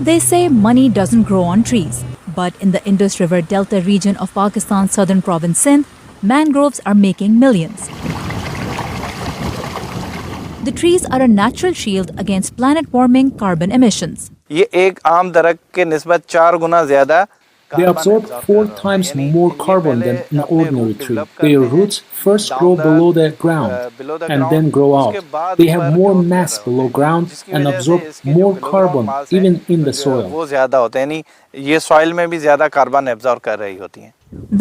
They say money doesn't grow on trees, but in the Indus River Delta region of Pakistan's southern province Sindh, mangroves are making millions. The trees are a natural shield against planet-warming carbon emissions. ये एक आम दरख्त के निस्बत 4 गुना ज़्यादा They absorb 4 times more carbon than an ordinary tree. Their roots first grow below the ground and then grow out. They have more mass below ground and absorb more carbon even in the soil. वो ज़्यादा होते हैं, यानी ये soil में भी ज़्यादा carbon absorb कर रही होती हैं.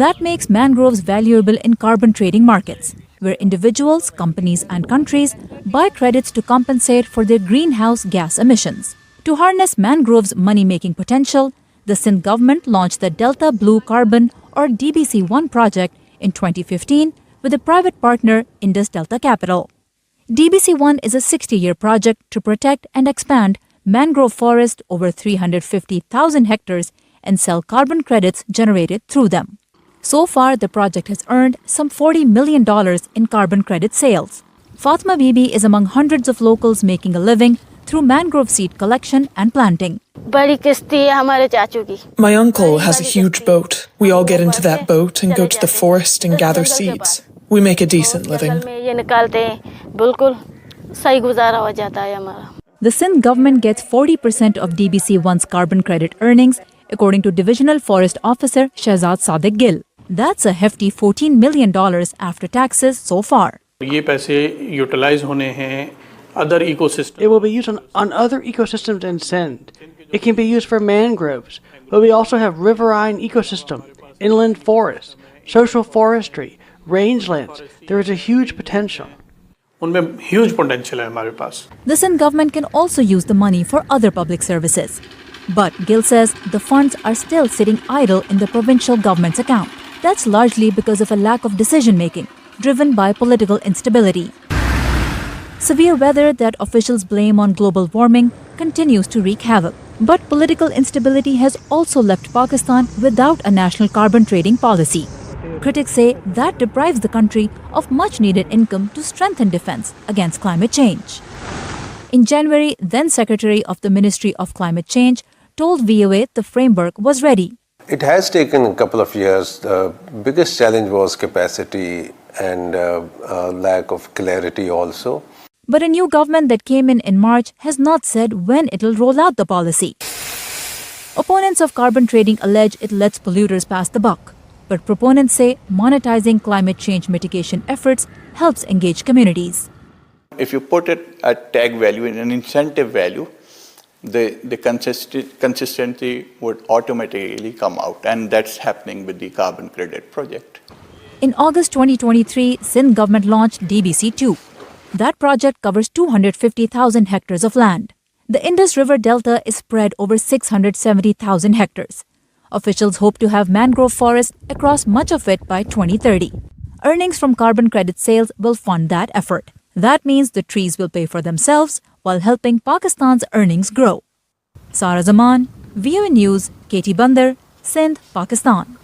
That makes mangroves valuable in carbon trading markets, where individuals, companies and countries buy credits to compensate for their greenhouse gas emissions. To harness mangroves' money-making potential, the Sindh government launched the Delta Blue Carbon or DBC-1 project in 2015 with a private partner, Indus Delta Capital. DBC-1 is a 60-year project to protect and expand mangrove forest over 350,000 hectares and sell carbon credits generated through them. So far, the project has earned some $40 million in carbon credit sales. Fatma Bibi is among hundreds of locals making a living through mangrove seed collection and planting. My uncle has a huge boat. We all get into that boat and go to the forest and gather seeds. We make a decent living. The Sindh government gets 40% of DBC-1's carbon credit earnings, according to Divisional Forest Officer Shehzad Sadiq Gill. That's a hefty $14 million after taxes so far. ये पैसे utilise होने हैं other ecosystems. It will be used on other ecosystems in Sindh. It can be used for mangroves, but we also have riverine ecosystem, inland forests, social forestry, rangelands. There is a huge potential. उनमें huge potential है हमारे पास. The Sindh government can also use the money for other public services. But Gill says the funds are still sitting idle in the provincial government's account. That's largely because of a lack of decision-making, driven by political instability. Severe weather that officials blame on global warming continues to wreak havoc. But political instability has also left Pakistan without a national carbon trading policy. Critics say that deprives the country of much-needed income to strengthen defense against climate change. In January, then Secretary of the Ministry of Climate Change told VOA the framework was ready. It has taken a couple of years. The biggest challenge was capacity and lack of clarity also. But a new government that came in March has not said when it'll roll out the policy. Opponents of carbon trading allege it lets polluters pass the buck. But proponents say monetizing climate change mitigation efforts helps engage communities. If you put it at tag value and an incentive value, the consistency would automatically come out, and that's happening with the carbon credit project. In August 2023, Sindh government launched DBC-2. That project covers 250,000 hectares of land. The Indus River Delta is spread over 670,000 hectares. Officials hope to have mangrove forests across much of it by 2030. Earnings from carbon credit sales will fund that effort. That means the trees will pay for themselves while helping Pakistan's earnings grow. Sara Zaman, VOA News, Katie Bandar, Sindh, Pakistan.